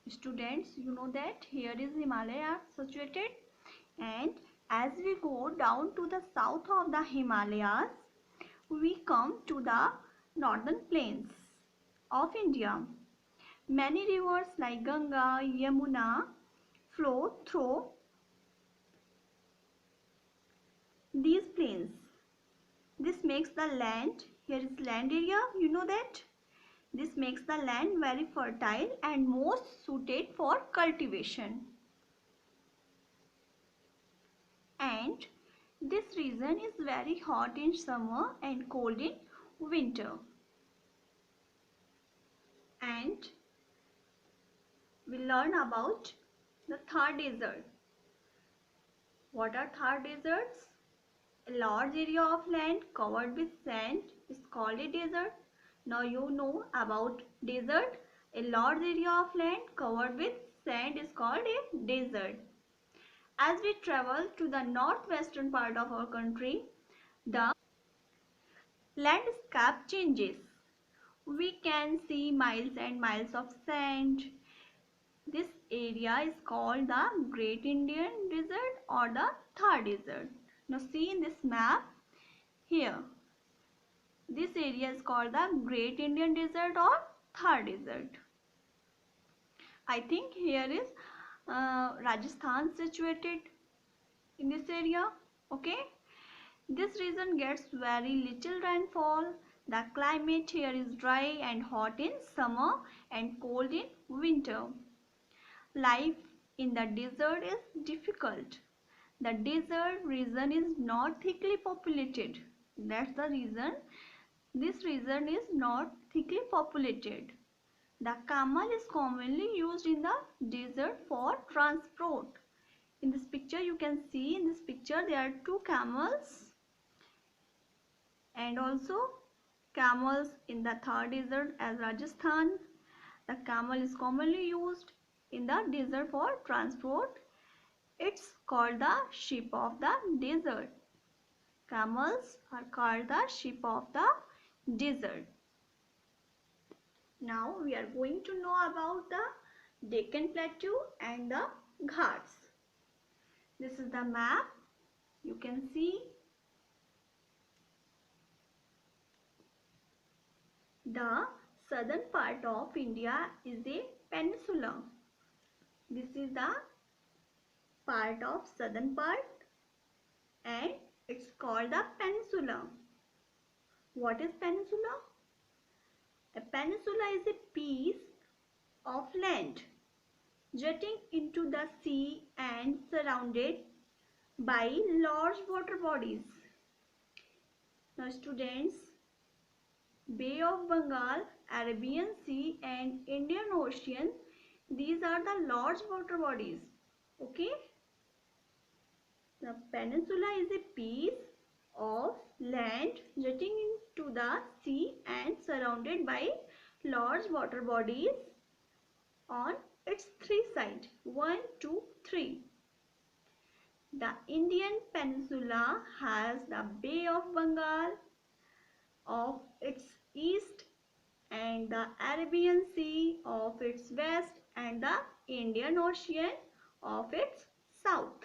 Students, you know that here is Himalaya situated, and as we go down to the south of the Himalayas, we come to the northern plains of India. Many rivers like Ganga, Yamuna flow through these plains. This makes the land, here is land area, you know that. This makes the land very fertile and most suited for cultivation. And this region is very hot in summer and cold in winter. And we learn about the Thar Desert. What are Thar deserts? A large area of land covered with sand is called a desert. Now you know about desert. A large area of land covered with sand is called a desert. As we travel to the northwestern part of our country, the landscape changes. We can see miles and miles of sand. This area is called the Great Indian Desert or the Thar Desert. Now see in this map here. This area is called the Great Indian Desert or Thar Desert. I think here is Rajasthan situated in this area. Okay. This region gets very little rainfall. The climate here is dry and hot in summer and cold in winter. Life in the desert is difficult. The desert region is not thickly populated. That's the reason this region is not thickly populated. The camel is commonly used in the desert for transport. In this picture you can see, in this picture there are two camels, and also camels in the Thar Desert as Rajasthan. The camel is commonly used in the desert for transport. It's called the sheep of the desert. Camels are called the sheep of the desert. Now we are going to know about the Deccan Plateau and the Ghats. This is the map. You can see the southern part of India is a peninsula. This is the part of southern part and it's called the peninsula. What is peninsula? A peninsula is a piece of land jutting into the sea and surrounded by large water bodies. Now students, Bay of Bengal, Arabian Sea and Indian Ocean, these are the large water bodies. Okay. The peninsula is a piece of land jutting into the sea and surrounded by large water bodies on its three sides, 1, 2, 3. The Indian peninsula has the Bay of Bengal of its east and the Arabian Sea of its west and the Indian Ocean of its south.